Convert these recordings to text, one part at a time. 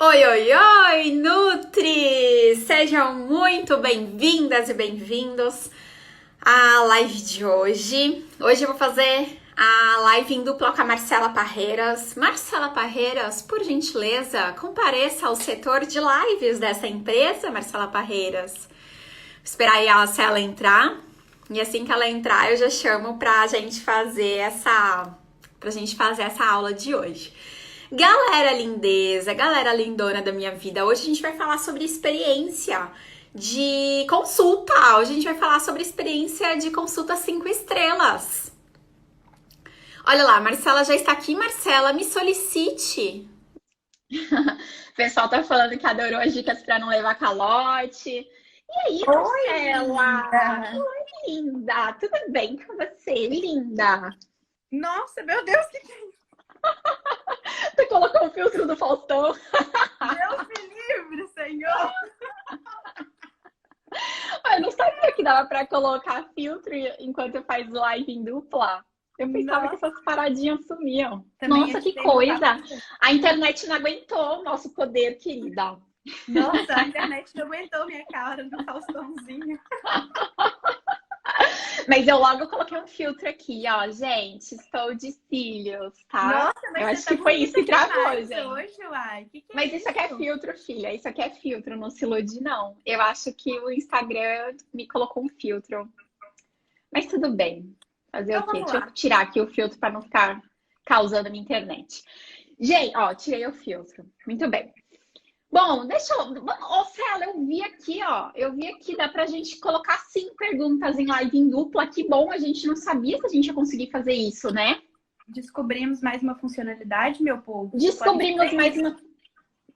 Oi, oi, oi, Nutri! Sejam muito bem-vindas e bem-vindos à live de hoje. Hoje eu vou fazer a live em dupla com a Marcela Parreiras. Marcela Parreiras, por gentileza, compareça ao setor de lives dessa empresa, Marcela Parreiras. Vou esperar aí a Cela entrar. E assim que ela entrar, eu já chamo pra gente fazer essa aula de hoje. Galera lindeza, galera lindona da minha vida, hoje a gente vai falar sobre experiência de consulta. Hoje a gente vai falar sobre experiência de consulta 5 estrelas. Olha lá, Marcela já está aqui. Marcela, me solicite. O pessoal tá falando que adorou as dicas para não levar calote. E aí, Oi, Marcela? linda. Oi, linda. Tudo bem com você, linda? Nossa, meu Deus, que é isso? Tu colocou o filtro do Faustão? Deus me livre, Senhor! Eu não sabia que dava para colocar filtro enquanto faz live em dupla. Eu pensava que Nossa, essas paradinhas sumiam. também Nossa, que achei uma coisa! bagunça. A internet não aguentou o nosso poder, querida. Nossa, a internet não aguentou minha cara no Faustãozinho. Mas eu logo coloquei um filtro aqui, ó, gente. Estou de cílios, tá? Nossa, Eu mas você acho tá que foi isso bonita que travou, demais gente. hoje, uai. Que é Mas isso aqui é isso? filtro, filha. Isso aqui é filtro, não se ilude, não. Eu acho que o Instagram me colocou um filtro. Mas tudo bem. Fazer o Então quê? vamos Deixa eu lá. tirar aqui o filtro para não ficar causando a minha internet. Gente, ó, tirei o filtro. Muito bem. Bom, deixa eu. Ô, Cela, eu vi aqui, ó. Eu vi aqui, dá pra gente colocar 5 perguntas em live em dupla. Que bom, a gente não sabia se a gente ia conseguir fazer isso, né? Descobrimos mais uma funcionalidade, meu povo. Você pode Descobrimos fazer mais isso. uma.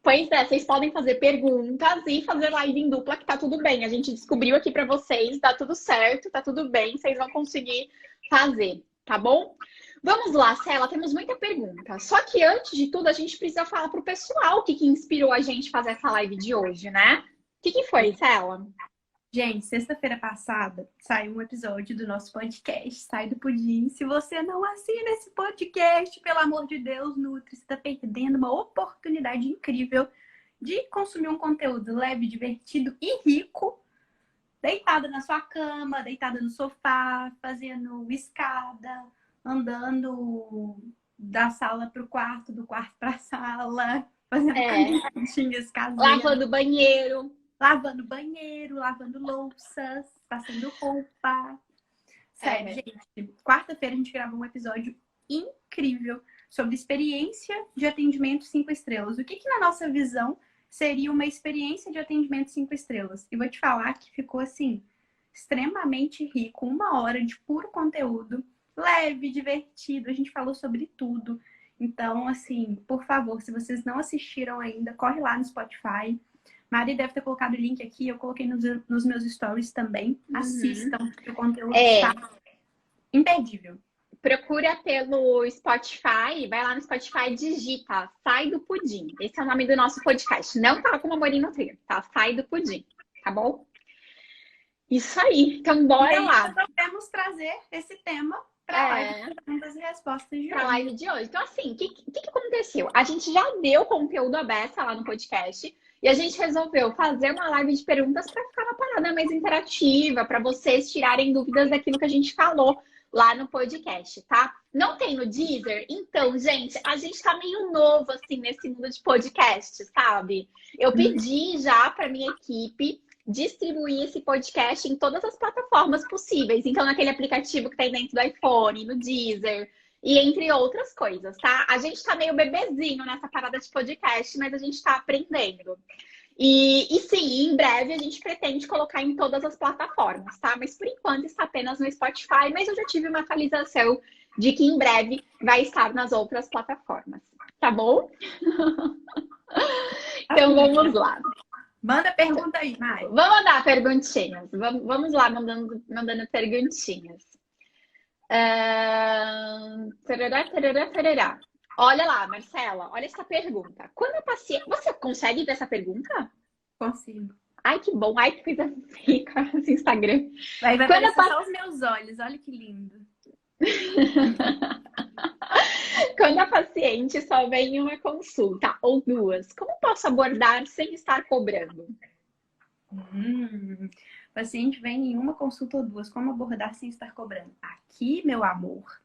Pois é, vocês podem fazer perguntas e fazer live em dupla, que tá tudo bem. A gente descobriu aqui pra vocês, tá tudo certo, tá tudo bem, vocês vão conseguir fazer, tá bom? Vamos lá, Cela, temos muita pergunta. Só que antes de tudo, a gente precisa falar pro pessoal o que inspirou a gente a fazer essa live de hoje, né? O que foi, Cela? Gente, sexta-feira passada saiu um episódio do nosso podcast, Sai do Pudim. Se você não assina esse podcast, pelo amor de Deus, Nutri, você está perdendo uma oportunidade incrível de consumir um conteúdo leve, divertido e rico, deitada na sua cama, deitada no sofá, fazendo escada, andando da sala para o quarto, do quarto para a sala, fazendo É, caminhadinhas caseiras. lavando banheiro. Lavando banheiro, lavando louças, passando roupa. Sério, É, gente. Quarta-feira a gente gravou um episódio incrível sobre experiência de atendimento 5 estrelas. O que na nossa visão seria uma experiência de atendimento 5 estrelas? E vou te falar que ficou assim, extremamente rico. 1 hora de puro conteúdo, leve, divertido. A gente falou sobre tudo. Então, assim, por favor, se vocês não assistiram ainda, corre lá no Spotify. Mari deve ter colocado o link aqui, eu coloquei nos meus stories também. uhum. Assistam, que o conteúdo está É, imperdível. procura pelo Spotify, vai lá no Spotify e digita Sai do Pudim. Esse é o nome do nosso podcast. Não tá com Amorim no Trilho, tá? Sai do Pudim, tá bom? Isso aí. Então, E bora aí lá. resolvemos trazer esse tema para a live É, de perguntas e respostas de pra hoje. live de hoje. Então, assim, o que aconteceu? A gente já deu conteúdo aberto lá no podcast e a gente resolveu fazer uma live de perguntas para ficar uma parada mais interativa, para vocês tirarem dúvidas daquilo que a gente falou lá no podcast, tá? Não tem no Deezer? Então, gente, a gente tá meio novo, assim, nesse mundo de podcast, sabe? Eu pedi já para minha equipe distribuir esse podcast em todas as plataformas possíveis. Então, naquele aplicativo que tem dentro do iPhone, no Deezer, e entre outras coisas, tá? A gente tá meio bebezinho nessa parada de podcast, mas a gente tá aprendendo. E sim, em breve a gente pretende colocar em todas as plataformas, tá? Mas por enquanto está apenas no Spotify, mas eu já tive uma atualização de que em breve vai estar nas outras plataformas, tá bom? Então vamos lá. Manda pergunta aí, Mari. Vamos mandar perguntinhas. Vamos lá, mandando perguntinhas. Tarará, tarará, tarará. Olha lá, Marcela, olha essa pergunta. Quando a paciente. Você consegue ver essa pergunta? Consigo. Ai, que bom. Ai, que coisa rica esse Instagram. Vai Quando a aparecer pa- só os meus olhos, olha que lindo. Quando a paciente só vem em uma consulta ou duas, como posso abordar sem estar cobrando? O paciente vem em uma consulta ou duas, como abordar sem estar cobrando? Aqui, meu amor,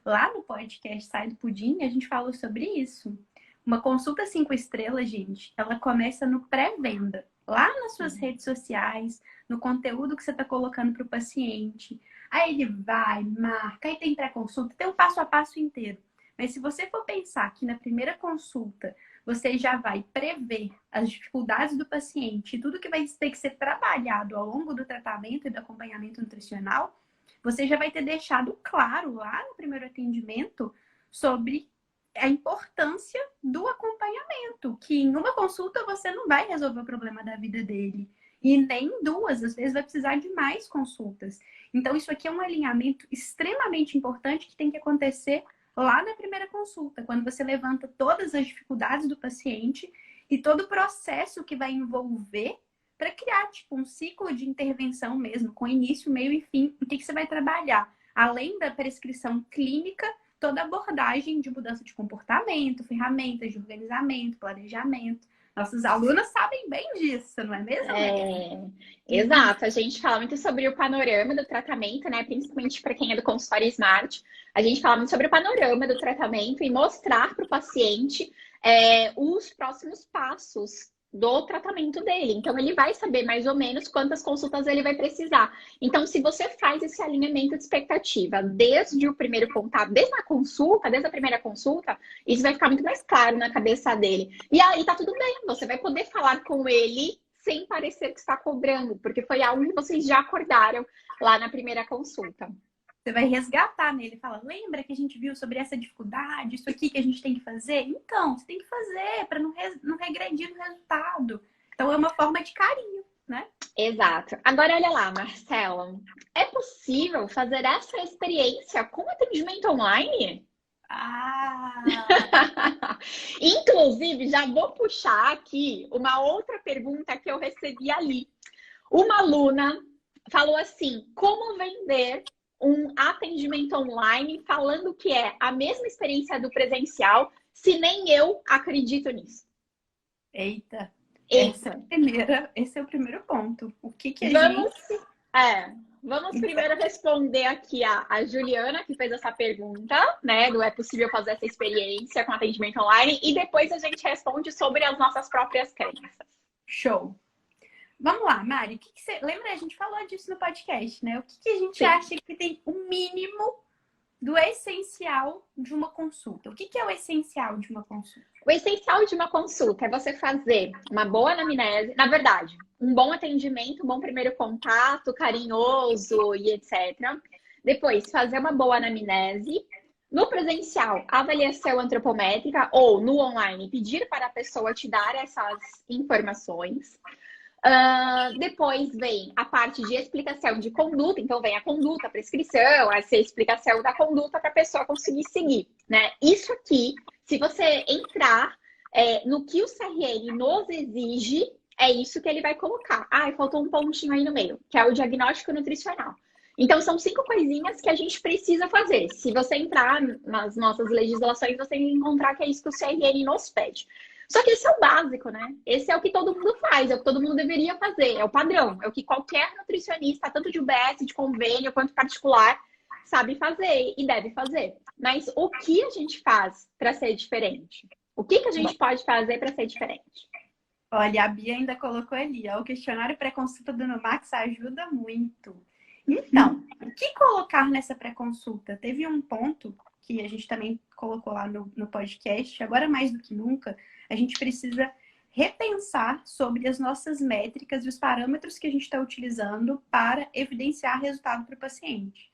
lá no podcast Sai do Pudim, a gente falou sobre isso. Uma consulta 5 estrelas, gente, ela começa no pré-venda. Lá nas suas redes sociais, no conteúdo que você está colocando para o paciente. Aí ele vai, marca, aí tem pré-consulta, tem um passo a passo inteiro. Mas se você for pensar que na primeira consulta você já vai prever as dificuldades do paciente e tudo que vai ter que ser trabalhado ao longo do tratamento e do acompanhamento nutricional, você já vai ter deixado claro lá no primeiro atendimento sobre a importância do acompanhamento, que em uma consulta você não vai resolver o problema da vida dele. E nem em duas, às vezes vai precisar de mais consultas. Então, isso aqui é um alinhamento extremamente importante que tem que acontecer lá na primeira consulta, quando você levanta todas as dificuldades do paciente e todo o processo que vai envolver para criar tipo um ciclo de intervenção mesmo, com início, meio e fim. O que você vai trabalhar? Além da prescrição clínica, toda a abordagem de mudança de comportamento, ferramentas de organizamento, planejamento. Nossas alunas sabem bem disso, não é mesmo? Exato. A gente fala muito sobre o panorama do tratamento, né? Principalmente para quem é do consultório Smart. A gente fala muito sobre o panorama do tratamento e mostrar para o paciente os próximos passos do tratamento dele. Então, ele vai saber mais ou menos quantas consultas ele vai precisar. Então, se você faz esse alinhamento de expectativa desde o primeiro contato, desde a consulta, desde a primeira consulta, isso vai ficar muito mais claro na cabeça dele. E aí tá tudo bem, você vai poder falar com ele sem parecer que está cobrando, porque foi algo que vocês já acordaram lá na primeira consulta. Você vai resgatar nele, fala, lembra que a gente viu sobre essa dificuldade, isso aqui que a gente tem que fazer? Então, você tem que fazer para não regredir no resultado. Então, é uma forma de carinho, né? Exato. Agora, olha lá, Marcela, é possível fazer essa experiência com atendimento online? Inclusive, já vou puxar aqui uma outra pergunta que eu recebi ali. Uma aluna falou assim, como vender um atendimento online falando que é a mesma experiência do presencial, se nem eu acredito nisso? Eita. Esse é o primeiro ponto. O que a Vamos gente... primeiro responder aqui a Juliana, que fez essa pergunta, né? Do é possível fazer essa experiência com atendimento online, e depois a gente responde sobre as nossas próprias crenças. Show! Vamos lá, Mari, o que você... Lembra, a gente falou disso no podcast, né? O que a gente acha que tem o mínimo do essencial de uma consulta? O que é o essencial de uma consulta? O essencial de uma consulta é você fazer uma boa anamnese, na verdade, um bom atendimento, um bom primeiro contato, carinhoso e etc. Depois, fazer uma boa anamnese. No presencial, avaliação antropométrica ou no online, pedir para a pessoa te dar essas informações. Depois vem a parte de explicação de conduta, então vem a conduta, a prescrição, essa explicação da conduta para a pessoa conseguir seguir, né? Isso aqui, se você entrar no que o CRN nos exige, é isso que ele vai colocar. Faltou um pontinho aí no meio, que é o diagnóstico nutricional. Então, são 5 coisinhas que a gente precisa fazer. Se você entrar nas nossas legislações, você vai encontrar que é isso que o CRN nos pede. Só que esse é o básico, né? Esse é o que todo mundo faz, é o que todo mundo deveria fazer, é o padrão, é o que qualquer nutricionista, tanto de UBS, de convênio, quanto particular, sabe fazer e deve fazer. Mas o que a gente faz para ser diferente? O que a gente pode fazer para ser diferente? Olha, a Bia ainda colocou ali, ó, o questionário pré-consulta do Numax ajuda muito. Então, o que colocar nessa pré-consulta? Teve um ponto que a gente também colocou lá no podcast, agora mais do que nunca, a gente precisa repensar sobre as nossas métricas e os parâmetros que a gente está utilizando para evidenciar resultado para o paciente.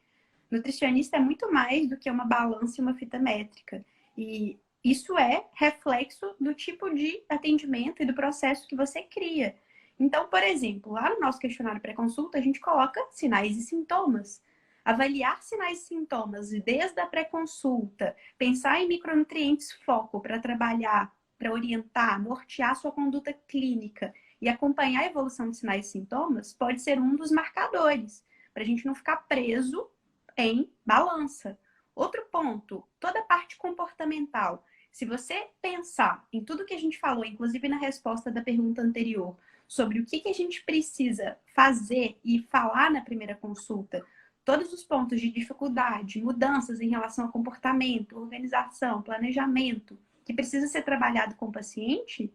Nutricionista é muito mais do que uma balança e uma fita métrica. E isso é reflexo do tipo de atendimento e do processo que você cria. Então, por exemplo, lá no nosso questionário pré-consulta, a gente coloca sinais e sintomas. Avaliar sinais e sintomas desde a pré-consulta, pensar em micronutrientes foco para trabalhar, para orientar, nortear sua conduta clínica e acompanhar a evolução de sinais e sintomas, pode ser um dos marcadores, para a gente não ficar preso em balança. Outro ponto, toda a parte comportamental. Se você pensar em tudo que a gente falou, inclusive na resposta da pergunta anterior, sobre o que a gente precisa fazer e falar na primeira consulta, todos os pontos de dificuldade, mudanças em relação ao comportamento, organização, planejamento, que precisa ser trabalhado com o paciente,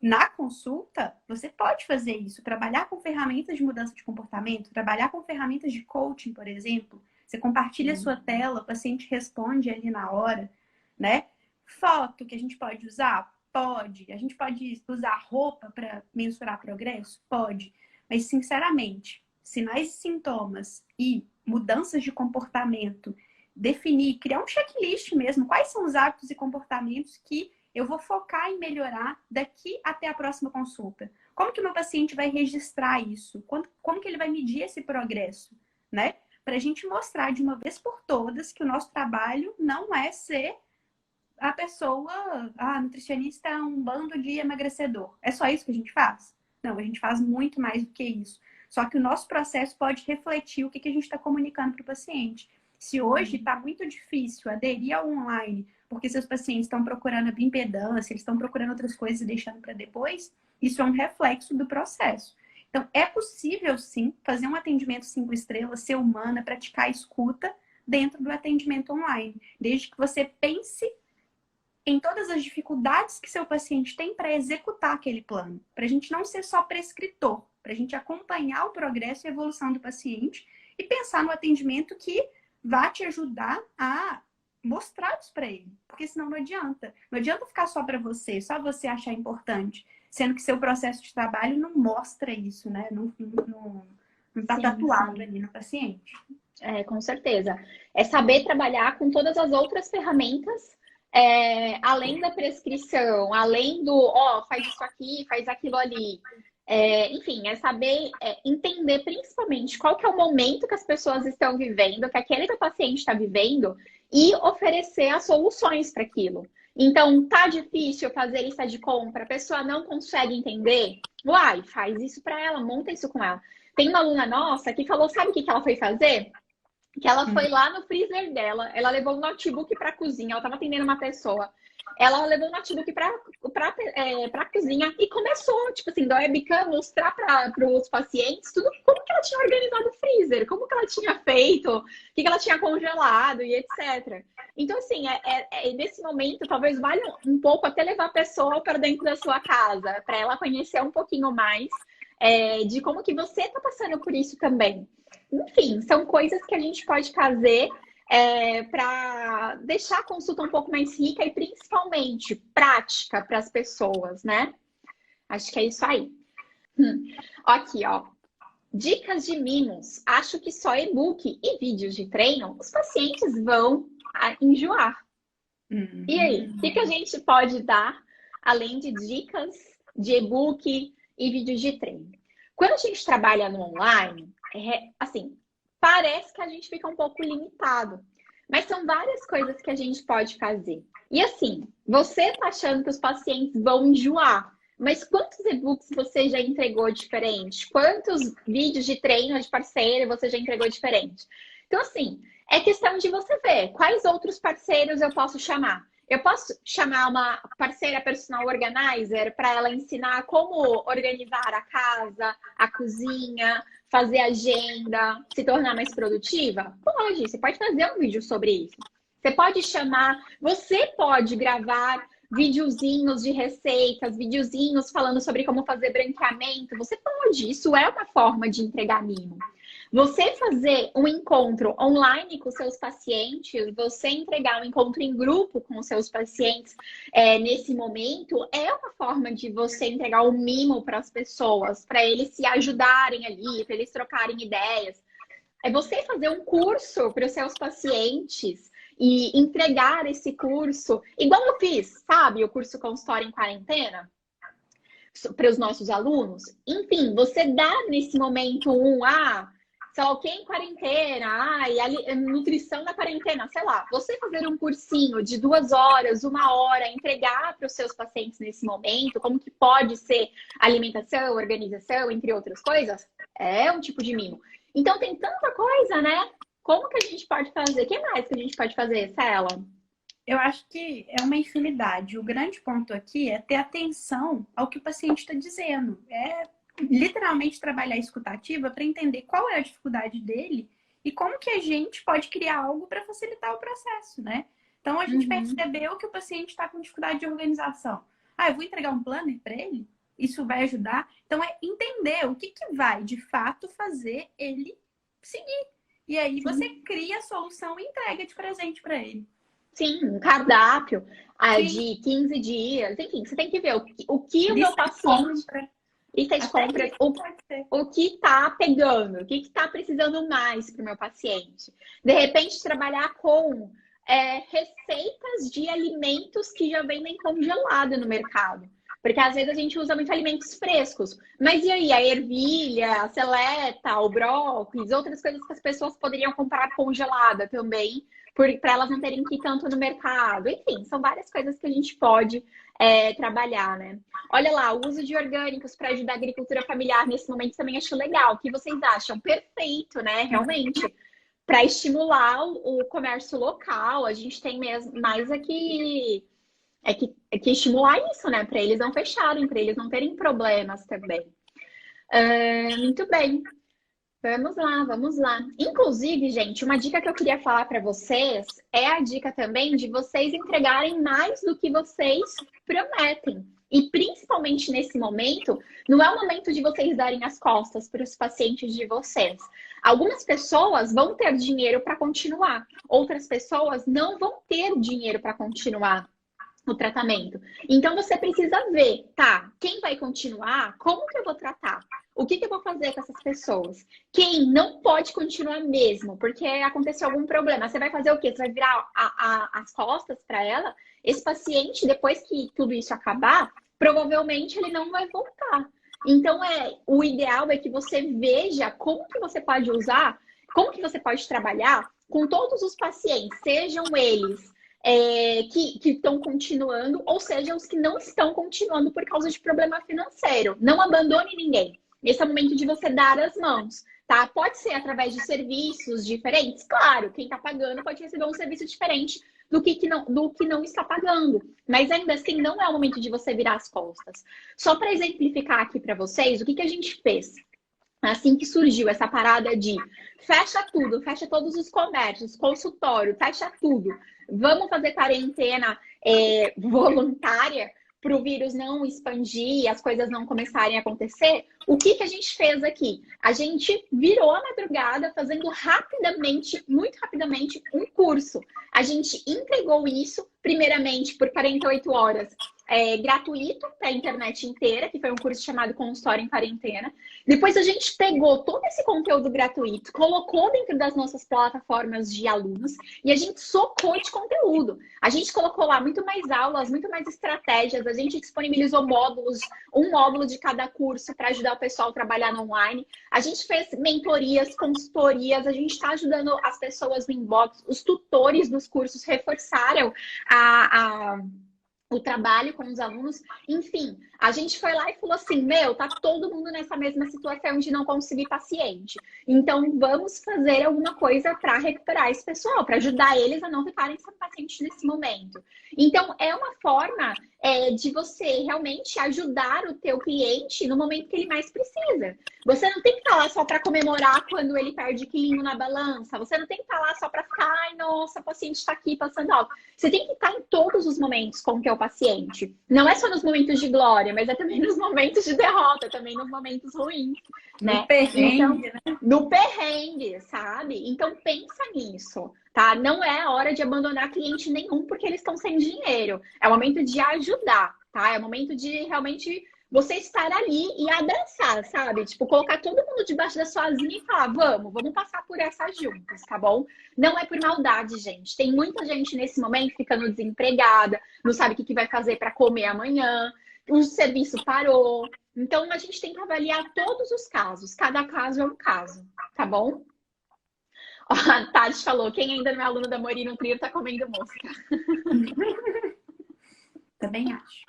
na consulta, você pode fazer isso, trabalhar com ferramentas de mudança de comportamento, trabalhar com ferramentas de coaching, por exemplo. Você compartilha a sua tela, o paciente responde ali na hora, né? Foto que a gente pode usar? Pode. A gente pode usar roupa para mensurar progresso? Pode. Mas, sinceramente, sinais e sintomas e mudanças de comportamento, definir, criar um checklist mesmo, quais são os hábitos e comportamentos que eu vou focar em melhorar daqui até a próxima consulta. Como que o meu paciente vai registrar isso? Como que ele vai medir esse progresso, né? Para a gente mostrar de uma vez por todas que o nosso trabalho não é ser a pessoa, nutricionista é um bando de emagrecedor. É só isso que a gente faz? Não, a gente faz muito mais do que isso. Só que o nosso processo pode refletir o que a gente está comunicando para o paciente. Se hoje está muito difícil aderir ao online, porque seus pacientes estão procurando a bioimpedância, eles estão procurando outras coisas e deixando para depois, isso é um reflexo do processo. Então, é possível, sim, fazer um atendimento 5 estrelas, ser humana, praticar a escuta dentro do atendimento online. Desde que você pense em todas as dificuldades que seu paciente tem para executar aquele plano. Para a gente não ser só prescritor, para a gente acompanhar o progresso e a evolução do paciente e pensar no atendimento que vai te ajudar a mostrar isso para ele. Porque senão não adianta. Não adianta ficar só para você, só você achar importante. Sendo que seu processo de trabalho não mostra isso, né? Não está tatuado ali no paciente. Com certeza. É saber trabalhar com todas as outras ferramentas, além da prescrição, além do, faz isso aqui, faz aquilo ali. Enfim, é saber entender principalmente qual que é o momento que as pessoas estão vivendo, que aquele que o paciente está vivendo, e oferecer as soluções para aquilo. Então, tá difícil fazer lista de compra, a pessoa não consegue entender? Faz isso para ela, monta isso com ela. Tem uma aluna nossa que falou, sabe o que ela foi fazer? Que ela foi lá no freezer dela, ela levou um notebook para a cozinha, ela estava atendendo uma pessoa. Ela levou um notebook para a cozinha e começou, tipo assim, da webcam, mostrar para os pacientes tudo como que ela tinha organizado o freezer, como que ela tinha feito, o que ela tinha congelado e etc. Então, assim, nesse momento, talvez valha um pouco até levar a pessoa para dentro da sua casa, para ela conhecer um pouquinho mais de como que você está passando por isso também. Enfim, são coisas que a gente pode fazer para deixar a consulta um pouco mais rica e principalmente prática para as pessoas, né? Acho que é isso aí. Aqui, ó. Dicas de mimos. Acho que só e-book e vídeos de treino os pacientes vão enjoar. E aí, o que a gente pode dar além de dicas de e-book e vídeos de treino? Quando a gente trabalha no online, assim, parece que a gente fica um pouco limitado. Mas são várias coisas que a gente pode fazer. E assim, você tá achando que os pacientes vão enjoar, mas quantos e-books você já entregou diferente? Quantos vídeos de treino de parceiro você já entregou diferente? Então, assim, é questão de você ver quais outros parceiros eu posso chamar. Eu posso chamar uma parceira personal organizer para ela ensinar como organizar a casa, a cozinha, fazer agenda, se tornar mais produtiva? Pode, você pode fazer um vídeo sobre isso. Você pode chamar, você pode gravar videozinhos de receitas, videozinhos falando sobre como fazer branqueamento. Você pode, isso é uma forma de entregar mimo. Você fazer um encontro online com seus pacientes, você entregar um encontro em grupo com os seus pacientes nesse momento, é uma forma de você entregar um mimo para as pessoas, para eles se ajudarem ali, para eles trocarem ideias. É você fazer um curso para os seus pacientes e entregar esse curso, igual eu fiz, sabe? O curso Consultório em Quarentena, para os nossos alunos. Enfim, você dá nesse momento sei lá, o que em quarentena? E a nutrição na quarentena, sei lá. Você fazer um cursinho de 2 horas, 1 hora, entregar para os seus pacientes nesse momento, como que pode ser alimentação, organização, entre outras coisas, é um tipo de mimo. Então, tem tanta coisa, né? Como que a gente pode fazer? O que mais que a gente pode fazer, Cela? Eu acho que é uma infinidade. O grande ponto aqui é ter atenção ao que o paciente está dizendo. É literalmente trabalhar a escutativa para entender qual é a dificuldade dele e como que a gente pode criar algo para facilitar o processo, né? Então, a gente percebeu que o paciente está com dificuldade de organização. Eu vou entregar um planner para ele? Isso vai ajudar? Então, é entender o que vai, de fato, fazer ele seguir. E aí, você cria a solução e entrega de presente para ele. Sim, um cardápio de 15 dias. Enfim, você tem que ver o que o meu paciente... Lista de compras, o que está pegando, o que está precisando mais para o meu paciente. De repente, trabalhar com receitas de alimentos que já vendem congelado no mercado. Porque às vezes a gente usa muito alimentos frescos. Mas e aí, a ervilha, a seleta, o brócolis, outras coisas que as pessoas poderiam comprar congelada também, para elas não terem que ir tanto no mercado. Enfim, são várias coisas que a gente pode trabalhar, né? Olha lá, o uso de orgânicos para ajudar a agricultura familiar nesse momento também acho legal. O que vocês acham? Perfeito, né? Realmente. Para estimular o comércio local, a gente tem mais aqui que estimular isso, né? Para eles não fecharem, para eles não terem problemas também. Muito bem. Vamos lá. Inclusive, gente, uma dica que eu queria falar para vocês é a dica também de vocês entregarem mais do que vocês prometem. E principalmente nesse momento, não é o momento de vocês darem as costas para os pacientes de vocês. Algumas pessoas vão ter dinheiro para continuar, outras pessoas não vão ter dinheiro para continuar o tratamento. Então você precisa ver, tá? Quem vai continuar? Como que eu vou tratar? O que eu vou fazer com essas pessoas? Quem não pode continuar mesmo, porque aconteceu algum problema, você vai fazer o quê? Você vai virar as costas para ela? Esse paciente, depois que tudo isso acabar, provavelmente ele não vai voltar. Então, o ideal é que você veja como que você pode usar, como que você pode trabalhar com todos os pacientes, sejam eles que estão continuando, ou seja, os que não estão continuando por causa de problema financeiro. Não abandone ninguém. Esse é o momento de você dar as mãos, tá? Pode ser através de serviços diferentes. Claro, quem está pagando pode receber um serviço diferente do que não está pagando. Mas ainda assim, não é o momento de você virar as costas. Só para exemplificar aqui para vocês, o que a gente fez? Assim que surgiu essa parada de fecha tudo, fecha todos os comércios, consultório, fecha tudo. Vamos fazer quarentena voluntária para o vírus não expandir e as coisas não começarem a acontecer. O que a gente fez aqui? A gente virou a madrugada fazendo rapidamente, muito rapidamente, um curso. A gente entregou isso, primeiramente, por 48 horas. Gratuito para a internet inteira, que foi um curso chamado Consultório em Quarentena. Depois a gente pegou todo esse conteúdo gratuito, colocou dentro das nossas plataformas de alunos e a gente socou de conteúdo. A gente colocou lá muito mais aulas, muito mais estratégias, a gente disponibilizou módulos, um módulo de cada curso para ajudar o pessoal a trabalhar no online. A gente fez mentorias, consultorias, a gente está ajudando as pessoas no inbox, os tutores dos cursos reforçaram o trabalho com os alunos, enfim, a gente foi lá e falou assim, tá todo mundo nessa mesma situação de não conseguir paciente. Então, vamos fazer alguma coisa para recuperar esse pessoal, para ajudar eles a não ficarem sem paciente nesse momento. Então, é uma forma de você realmente ajudar o teu cliente no momento que ele mais precisa. Você não tem que estar lá só para comemorar quando ele perde quilinho na balança. Você não tem que estar lá só para ficar, ai, nossa, o paciente está aqui passando alto. Você tem que estar em todos os momentos com o teu paciente. Não é só nos momentos de glória, mas é também nos momentos de derrota, também nos momentos ruins, né? No perrengue, então, né? No perrengue, sabe? Então pensa nisso, tá? Não é a hora de abandonar cliente nenhum porque eles estão sem dinheiro. É o momento de ajudar, tá? É o momento de realmente você estar ali e abraçar, sabe? Tipo, colocar todo mundo debaixo da sua asinha e falar, vamos passar por essa juntas, tá bom? Não é por maldade, gente. Tem muita gente nesse momento ficando desempregada, não sabe o que vai fazer para comer amanhã, o serviço parou. Então, a gente tem que avaliar todos os casos. Cada caso é um caso, tá bom? Ó, a Tati falou, quem ainda não é aluno da Mori Nutrir tá comendo mosca. Também acho.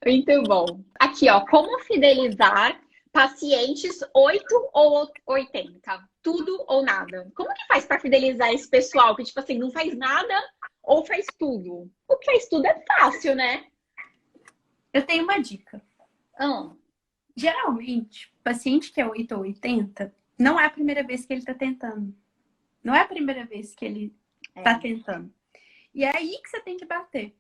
Muito bom. Aqui, ó, como fidelizar pacientes 8 ou 80, tudo ou nada. Como que faz para fidelizar esse pessoal que, tipo assim, não faz nada ou faz tudo? O que faz tudo é fácil, né? Eu tenho uma dica. Ah, Geralmente, paciente que é 8 ou 80, não é a primeira vez que ele está tentando. Não é a primeira vez que ele está tentando. E é aí que você tem que bater.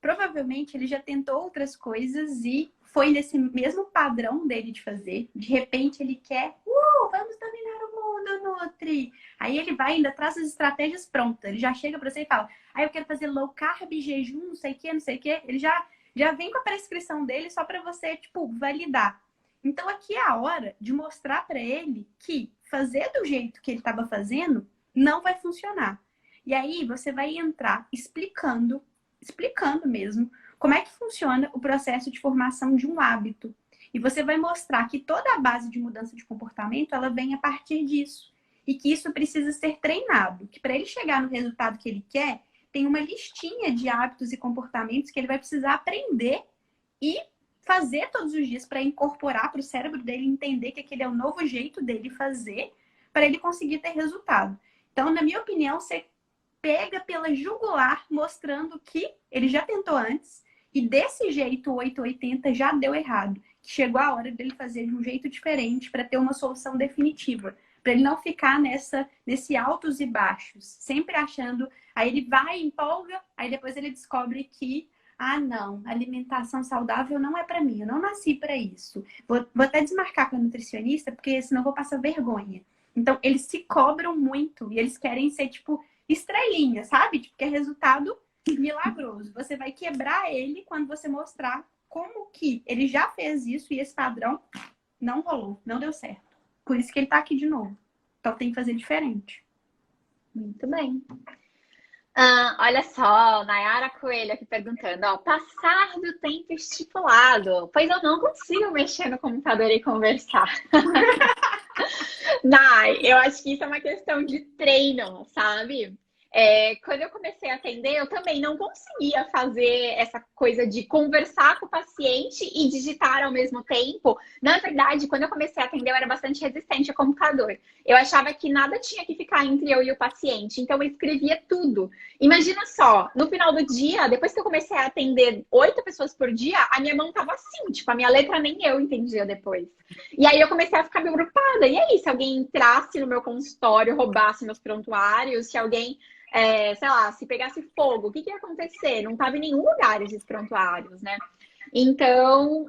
Provavelmente ele já tentou outras coisas e foi nesse mesmo padrão dele de fazer. De repente ele quer, vamos dominar o mundo, Nutri. Aí ele vai ainda traz as estratégias prontas. Ele já chega para você e fala, eu quero fazer low carb, jejum, não sei o que, não sei o que. Ele já vem com a prescrição dele só para você, tipo, validar. Então aqui é a hora de mostrar para ele que fazer do jeito que ele estava fazendo não vai funcionar. E aí você vai entrar explicando mesmo como é que funciona o processo de formação de um hábito. E você vai mostrar que toda a base de mudança de comportamento, ela vem a partir disso. E que isso precisa ser treinado. Que para ele chegar no resultado que ele quer, tem uma listinha de hábitos e comportamentos que ele vai precisar aprender e fazer todos os dias para incorporar para o cérebro dele entender que aquele é o novo jeito dele fazer para ele conseguir ter resultado. Então, na minha opinião, você pega pela jugular, mostrando que ele já tentou antes e desse jeito 880 já deu errado. Que chegou a hora dele fazer de um jeito diferente para ter uma solução definitiva. Para ele não ficar nesse altos e baixos, sempre achando, aí ele vai, empolga, aí depois ele descobre que não, alimentação saudável não é para mim, eu não nasci para isso. Vou até desmarcar com a nutricionista, porque senão eu vou passar vergonha. Então, eles se cobram muito e eles querem ser, tipo, estrelinha, sabe? Tipo, que é resultado milagroso. Você vai quebrar ele quando você mostrar como que ele já fez isso e esse padrão não rolou, não deu certo. Por isso que ele tá aqui de novo. Então, tem que fazer diferente. muito bem. Olha só, Nayara Coelho aqui perguntando, passar do tempo estipulado, pois eu não consigo mexer no computador e conversar. Nay, eu acho que isso é uma questão de treino, sabe? Quando eu comecei a atender, eu também não conseguia fazer essa coisa de conversar com o paciente e digitar ao mesmo tempo. Na verdade, quando eu comecei a atender, eu era bastante resistente ao computador. Eu achava que nada tinha que ficar entre eu e o paciente, então eu escrevia tudo. Imagina só, no final do dia, depois que eu comecei a atender 8 pessoas por dia, a minha mão tava assim, tipo, a minha letra nem eu entendia depois. E aí eu comecei a ficar meio preocupada. E aí, se alguém entrasse no meu consultório, roubasse meus prontuários, se alguém... sei lá, se pegasse fogo, o que ia acontecer? Não estava em nenhum lugar esses prontuários, né? Então,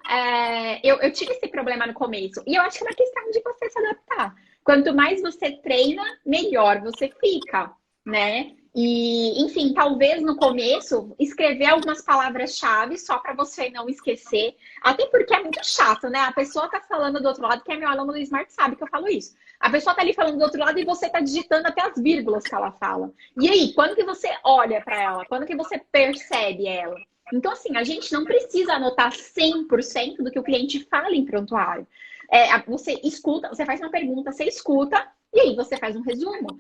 eu tive esse problema no começo. E eu acho que é uma questão de você se adaptar. Quanto mais você treina, melhor você fica, né? E, enfim, talvez no começo, escrever algumas palavras-chave só para você não esquecer. Até porque é muito chato, né? A pessoa tá falando do outro lado, que é meu aluno do Smart sabe que eu falo isso. A pessoa tá ali falando do outro lado e você tá digitando até as vírgulas que ela fala. E aí, quando que você olha para ela? Quando que você percebe ela? Então, assim, a gente não precisa anotar 100% do que o cliente fala em prontuário. Você escuta, você faz uma pergunta, você escuta, e aí você faz um resumo.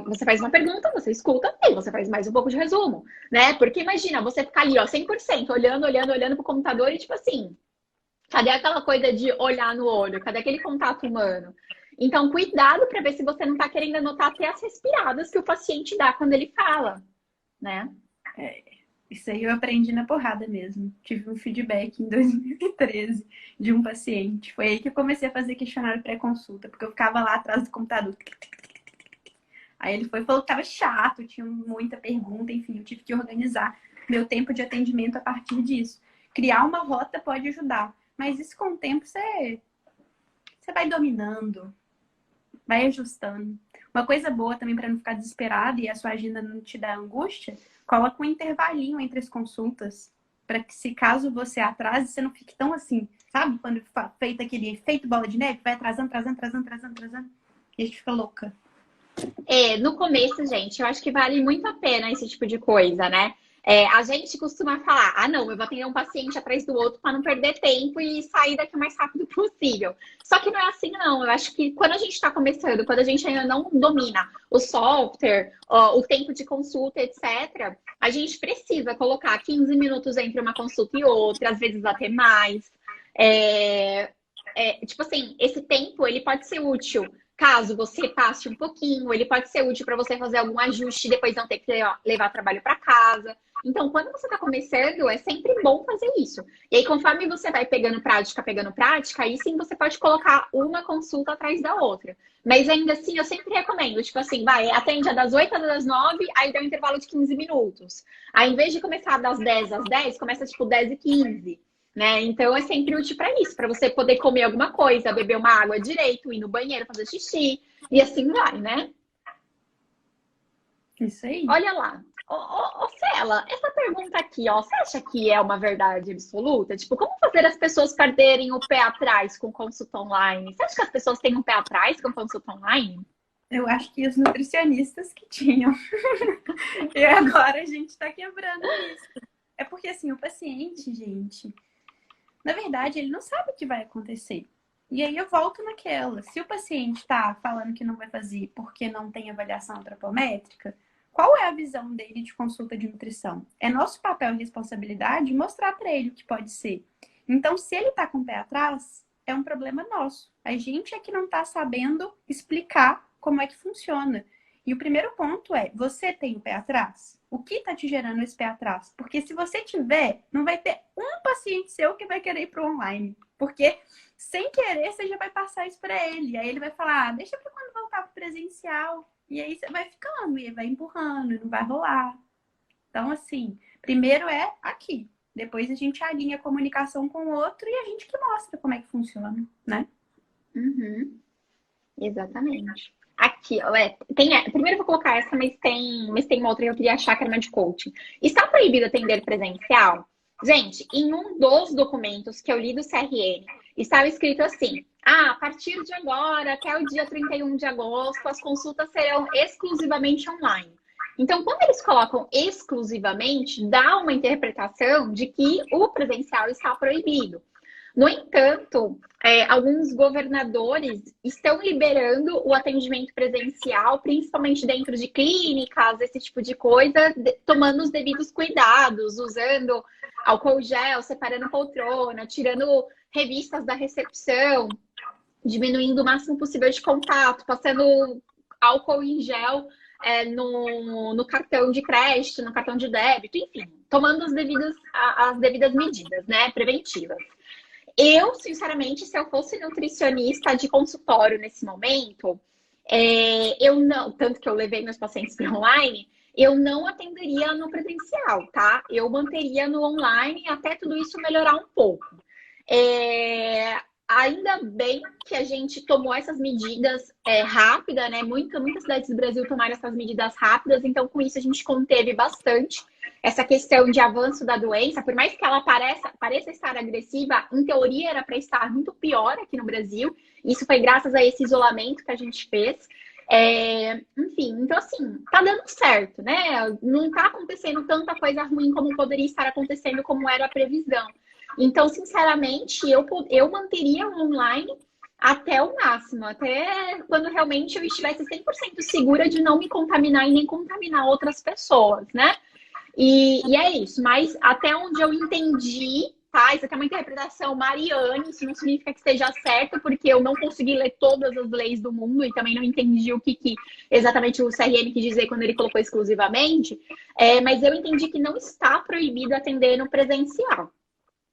Você faz uma pergunta, você escuta, e aí você faz mais um pouco de resumo, né? Porque imagina, você ficar ali, 100%, olhando pro computador e tipo assim, cadê aquela coisa de olhar no olho? Cadê aquele contato humano? Então, cuidado para ver se você não tá querendo anotar até as respiradas que o paciente dá quando ele fala, né? Isso aí eu aprendi na porrada mesmo. Tive um feedback em 2013 de um paciente. Foi aí que eu comecei a fazer questionário pré-consulta, porque eu ficava lá atrás do computador. Aí ele foi e falou que tava chato, tinha muita pergunta, enfim, eu tive que organizar meu tempo de atendimento a partir disso. Criar uma rota pode ajudar, mas isso com o tempo você vai dominando, vai ajustando. Uma coisa boa também para não ficar desesperado e a sua agenda não te dar angústia, coloca um intervalinho entre as consultas, para que se caso você atrase, você não fique tão assim, sabe? Quando feito aquele efeito bola de neve, vai atrasando, e a gente fica louca. No começo, gente, eu acho que vale muito a pena esse tipo de coisa, né? A gente costuma falar, não, eu vou atender um paciente atrás do outro para não perder tempo e sair daqui o mais rápido possível. Só que não é assim, não. Eu acho que quando a gente está começando, quando a gente ainda não domina o software, o tempo de consulta, etc., a gente precisa colocar 15 minutos entre uma consulta e outra, às vezes até mais. tipo assim, esse tempo ele pode ser útil caso você passe um pouquinho, ele pode ser útil para você fazer algum ajuste e depois não ter que levar trabalho para casa. Então, quando você está começando, é sempre bom fazer isso. E aí, conforme você vai pegando prática, aí sim você pode colocar uma consulta atrás da outra. Mas ainda assim, eu sempre recomendo, tipo assim, vai, atende a das 8 às 9, aí dá um intervalo de 15 minutos. Aí, em vez de começar das 10 às 10, começa tipo 10 e 15. Né? Então é sempre útil para isso, para você poder comer alguma coisa, beber uma água direito, ir no banheiro, fazer xixi, e assim vai, né? Isso aí. Olha lá. Ô, Cela, essa pergunta aqui, ó, você acha que é uma verdade absoluta? Tipo, como fazer as pessoas perderem o pé atrás com consulta online? Você acha que as pessoas têm um pé atrás com consulta online? Eu acho que os nutricionistas que tinham. E agora a gente tá quebrando isso. É porque, assim, o paciente, gente, na verdade, ele não sabe o que vai acontecer. E aí eu volto naquela. Se o paciente está falando que não vai fazer porque não tem avaliação antropométrica, qual é a visão dele de consulta de nutrição? É nosso papel e responsabilidade mostrar para ele o que pode ser. Então, se ele está com o pé atrás, é um problema nosso. A gente é que não está sabendo explicar como é que funciona. E o primeiro ponto é, você tem o pé atrás? O que está te gerando esse pé atrás? Porque se você tiver, não vai ter um paciente seu que vai querer ir para o online. Porque, sem querer, você já vai passar isso para ele. Aí ele vai falar, deixa para quando voltar para o presencial. E aí você vai ficando, e vai empurrando, não vai rolar. Então, assim, primeiro é aqui. Depois a gente alinha a comunicação com o outro e a gente que mostra como é que funciona, né? Uhum. Exatamente. Aqui, ó, primeiro eu vou colocar essa, mas tem uma outra que eu queria achar que era uma de coaching. Está proibido atender presencial? Gente, em um dos documentos que eu li do CRM, estava escrito assim: a partir de agora, até o dia 31 de agosto, as consultas serão exclusivamente online. Então, quando eles colocam exclusivamente, dá uma interpretação de que o presencial está proibido. No entanto, alguns governadores estão liberando o atendimento presencial, principalmente dentro de clínicas, esse tipo de coisa, tomando os devidos cuidados, usando álcool gel, separando poltrona, tirando revistas da recepção, diminuindo o máximo possível de contato, passando álcool em gel no cartão de crédito, no cartão de débito, enfim, tomando as devidas medidas, né, preventivas. Eu, sinceramente, se eu fosse nutricionista de consultório nesse momento, eu não, tanto que eu levei meus pacientes para online, eu não atenderia no presencial, tá? Eu manteria no online até tudo isso melhorar um pouco. Ainda bem que a gente tomou essas medidas rápidas, né? Muitas cidades do Brasil tomaram essas medidas rápidas, então com isso a gente conteve bastante essa questão de avanço da doença. Por mais que ela pareça estar agressiva, em teoria era para estar muito pior aqui no Brasil. Isso foi graças a esse isolamento que a gente fez. Enfim, então assim, tá dando certo, né? Não tá acontecendo tanta coisa ruim como poderia estar acontecendo, como era a previsão. Então, sinceramente, eu manteria o online até o máximo, até quando realmente eu estivesse 100% segura de não me contaminar e nem contaminar outras pessoas, né? E é isso, mas até onde eu entendi, tá? Isso aqui é uma interpretação Mariane, isso não significa que esteja certo, porque eu não consegui ler todas as leis do mundo e também não entendi o que exatamente o CRM quis dizer quando ele colocou exclusivamente, mas eu entendi que não está proibido atender no presencial.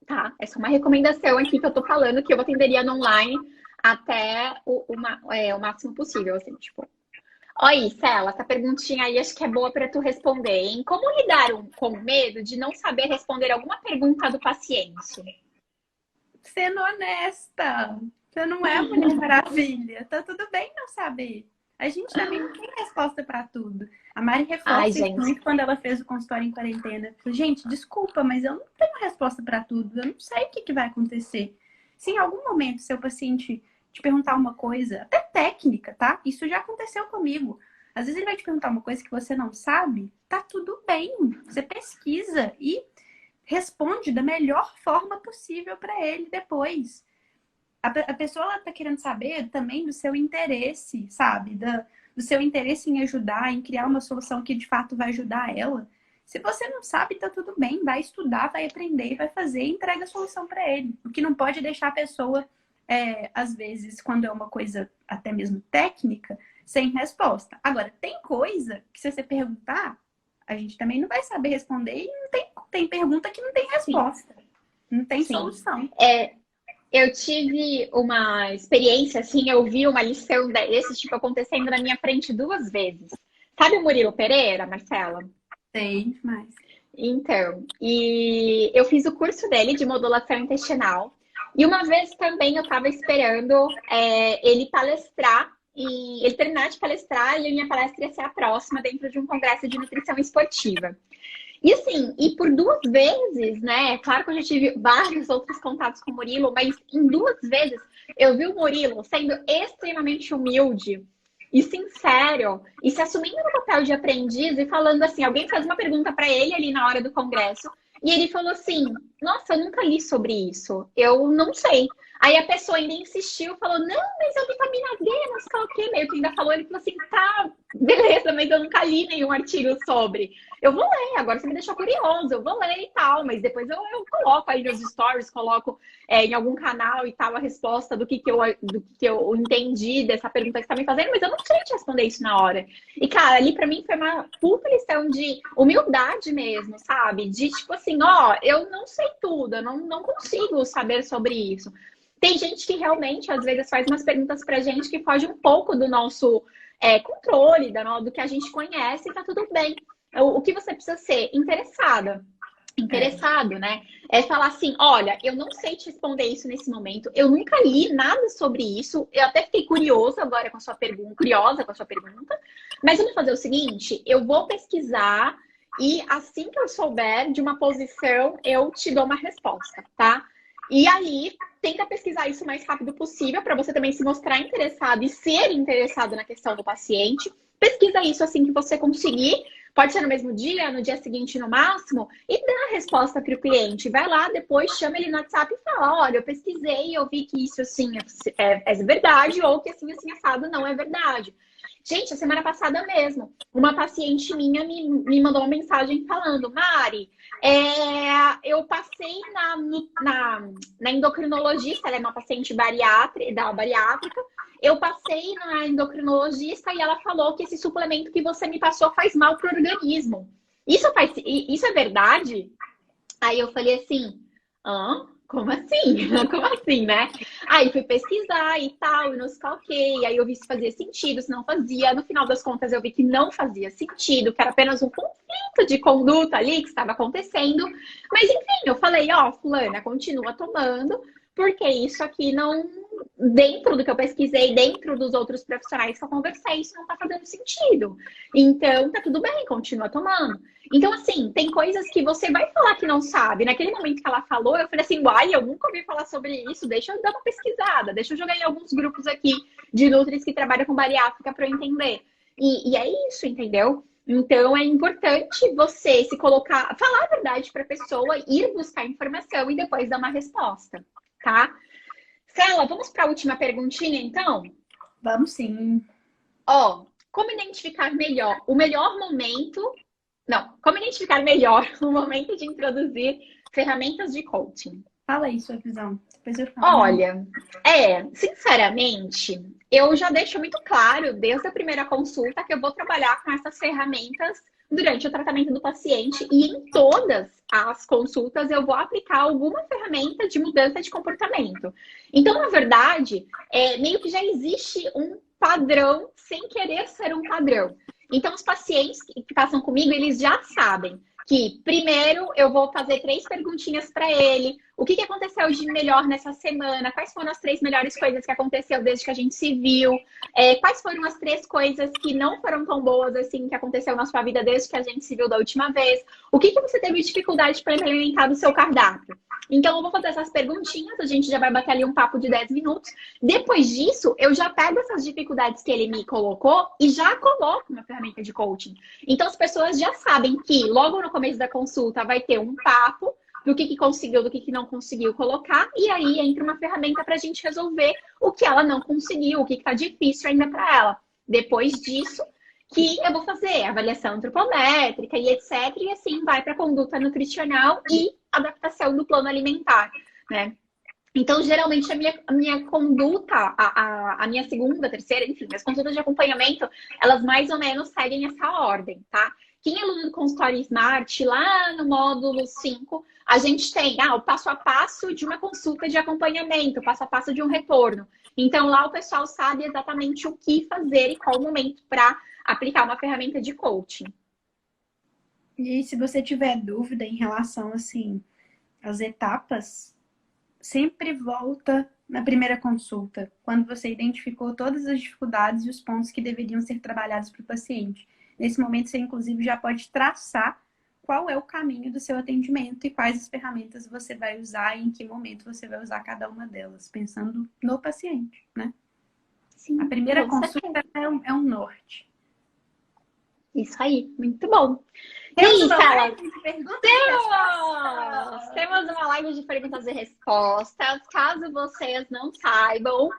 Tá, essa é uma recomendação aqui que eu tô falando, que eu atenderia no online até o máximo possível, assim, tipo. Olha, Cela, essa perguntinha aí acho que é boa para tu responder, hein? Como lidar com medo de não saber responder alguma pergunta do paciente? Sendo honesta, você não é Mulher Maravilha. Tá tudo bem não saber. A gente também não tem resposta para tudo. A Mari reforça isso muito quando ela fez o consultório em quarentena. Gente, desculpa, mas eu não tenho resposta para tudo. Eu não sei o que vai acontecer. Se em algum momento seu paciente te perguntar uma coisa, até técnica, tá? Isso já aconteceu comigo. Às vezes ele vai te perguntar uma coisa que você não sabe, tá tudo bem. Você pesquisa e responde da melhor forma possível para ele depois. A pessoa ela tá querendo saber também do seu interesse, sabe? Do seu interesse em ajudar, em criar uma solução que de fato vai ajudar ela. Se você não sabe, tá tudo bem. Vai estudar, vai aprender, vai fazer e entrega a solução para ele. O que não pode é deixar a pessoa às vezes, quando é uma coisa até mesmo técnica, sem resposta. Agora, tem coisa que se você perguntar, a gente também não vai saber responder e tem pergunta que não tem resposta. Não tem Sim. solução. Eu tive uma experiência, assim, eu vi uma lição desse tipo acontecendo na minha frente 2 vezes. Sabe o Murilo Pereira, Marcela? Tem, mas... Então, e eu fiz o curso dele de modulação intestinal. E uma vez também eu estava esperando ele palestrar, e ele terminar de palestrar e a minha palestra ia ser a próxima dentro de um congresso de nutrição esportiva. E assim, e por 2 vezes, né? Claro que eu já tive vários outros contatos com o Murilo, mas em 2 vezes eu vi o Murilo sendo extremamente humilde e sincero, e se assumindo no papel de aprendiz e falando assim, alguém faz uma pergunta para ele ali na hora do congresso, e ele falou assim, nossa, eu nunca li sobre isso, eu não sei. Aí a pessoa ainda insistiu, falou, não, mas a vitamina D, não sei o quê, meio que ainda falou, ele falou assim, tá, beleza, mas eu nunca li nenhum artigo sobre. Eu vou ler, agora você me deixou curioso, eu vou ler e tal, mas depois eu coloco aí nos stories, coloco em algum canal e tal a resposta do que eu entendi dessa pergunta que você tá me fazendo, mas eu não sei te responder isso na hora. E, cara, ali pra mim foi uma puta lição de humildade mesmo, sabe? De tipo assim, ó, eu não sei tudo, eu não consigo saber sobre isso. Tem gente que realmente, às vezes, faz umas perguntas pra gente que foge um pouco do nosso controle, do que a gente conhece, e tá tudo bem. O que você precisa ser? Interessado, né? É falar assim, olha, eu não sei te responder isso nesse momento, eu nunca li nada sobre isso, eu até fiquei curiosa agora com a sua pergunta, mas vamos fazer o seguinte, eu vou pesquisar e assim que eu souber de uma posição, eu te dou uma resposta, tá? E aí, tenta pesquisar isso o mais rápido possível para você também se mostrar interessado e ser interessado na questão do paciente. Pesquisa isso assim que você conseguir. Pode ser no mesmo dia, no dia seguinte no máximo, e dá a resposta para o cliente. Vai lá, depois chama ele no WhatsApp e fala, olha, eu pesquisei, eu vi que isso assim é verdade, ou que assim assado não é verdade. Gente, a semana passada mesmo, uma paciente minha me mandou uma mensagem falando, Mari, eu passei na endocrinologista, ela é uma paciente bariátrica, eu passei na endocrinologista e ela falou que esse suplemento que você me passou faz mal pro organismo. Isso é verdade? Aí eu falei assim, como assim? Como assim, né? Aí fui pesquisar e tal, e não escalquei. Aí eu vi se fazia sentido, se não fazia. No final das contas, eu vi que não fazia sentido, que era apenas um conflito de conduta ali que estava acontecendo. Mas enfim, eu falei, fulana, continua tomando, porque isso aqui não... Dentro do que eu pesquisei, dentro dos outros profissionais que eu conversei, isso não tá fazendo sentido. Então, tá tudo bem, continua tomando. Então, assim, tem coisas que você vai falar que não sabe. Naquele momento que ela falou, eu falei assim, uai, eu nunca ouvi falar sobre isso, deixa eu dar uma pesquisada, deixa eu jogar em alguns grupos aqui de nutris que trabalham com bariátrica para eu entender. E é isso, entendeu? Então, é importante você se colocar, falar a verdade para a pessoa, ir buscar informação e depois dar uma resposta, tá? Cela, vamos para a última perguntinha, então? Vamos sim. Como identificar melhor o melhor momento... Não, como identificar melhor o momento de introduzir ferramentas de coaching? Fala aí sua visão. Depois eu falo. Olha, sinceramente, eu já deixo muito claro, desde a primeira consulta, que eu vou trabalhar com essas ferramentas durante o tratamento do paciente e em todas as consultas eu vou aplicar alguma ferramenta de mudança de comportamento. Então, na verdade, meio que já existe um padrão sem querer ser um padrão. Então, os pacientes que passam comigo, eles já sabem que, primeiro, eu vou fazer 3 perguntinhas para ele. O que aconteceu de melhor nessa semana? Quais foram as 3 melhores coisas que aconteceu desde que a gente se viu? Quais foram as 3 coisas que não foram tão boas assim que aconteceu na sua vida desde que a gente se viu da última vez? O que você teve dificuldade para implementar no seu cardápio? Então, eu vou fazer essas perguntinhas, a gente já vai bater ali um papo de 10 minutos. Depois disso, eu já pego essas dificuldades que ele me colocou e já coloco uma ferramenta de coaching. Então, as pessoas já sabem que logo no começo da consulta vai ter um papo do que conseguiu, do que não conseguiu colocar, e aí entra uma ferramenta para a gente resolver o que ela não conseguiu, o que está difícil ainda para ela. Depois disso, que eu vou fazer avaliação antropométrica e etc. E assim vai para a conduta nutricional e adaptação do plano alimentar, né? Então, geralmente, a minha conduta, a minha segunda, terceira, enfim, as consultas de acompanhamento, elas mais ou menos seguem essa ordem, tá? Quem é aluno do consultório Smart, lá no módulo 5, a gente tem o passo a passo de uma consulta de acompanhamento, o passo a passo de um retorno. Então, lá o pessoal sabe exatamente o que fazer e qual o momento para aplicar uma ferramenta de coaching. E se você tiver dúvida em relação, assim, às etapas, sempre volta na primeira consulta, quando você identificou todas as dificuldades e os pontos que deveriam ser trabalhados para o paciente. Nesse momento, você, inclusive, já pode traçar qual é o caminho do seu atendimento e quais as ferramentas você vai usar e em que momento você vai usar cada uma delas, pensando no paciente, né? Sim, a primeira consulta é um norte. Isso aí, muito bom. Temos uma Stella, live de perguntas e respostas. temos uma live de perguntas e respostas. Caso vocês não saibam,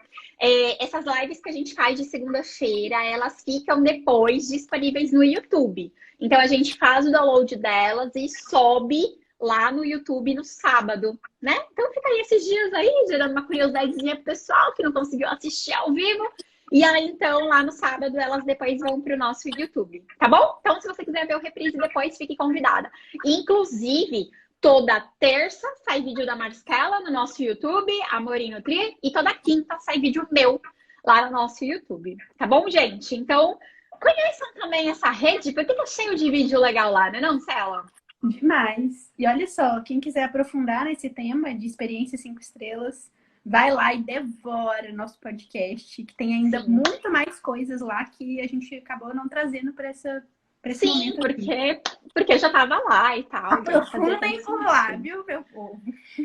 essas lives que a gente faz de segunda-feira, elas ficam depois disponíveis no YouTube. Então, a gente faz o download delas e sobe lá no YouTube no sábado, né? Então, fica aí esses dias aí, gerando uma curiosidadezinha pro pessoal que não conseguiu assistir ao vivo. E aí, então, lá no sábado, elas depois vão pro nosso YouTube, tá bom? Então, se você quiser ver o reprise depois, fique convidada. Inclusive, toda terça sai vídeo da Marcela no nosso YouTube, Amor em Nutrir, e toda quinta sai vídeo meu lá no nosso YouTube, tá bom, gente? Então, conheçam também essa rede, porque tá cheio de vídeo legal lá, né, não, Cela? Demais. E olha só, quem quiser aprofundar nesse tema de experiência 5 estrelas, vai lá e devora nosso podcast, que tem ainda muito mais coisas lá que a gente acabou não trazendo para esse momento. Porque eu já tava lá e tal. Aprofundem por lá, viu, meu povo?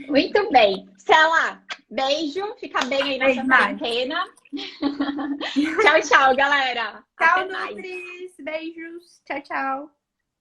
Muito bem. Cela, beijo. Fica bem aí nessa quarentena. Tchau, tchau, galera. Tchau, Nutris. Beijos. Tchau, tchau.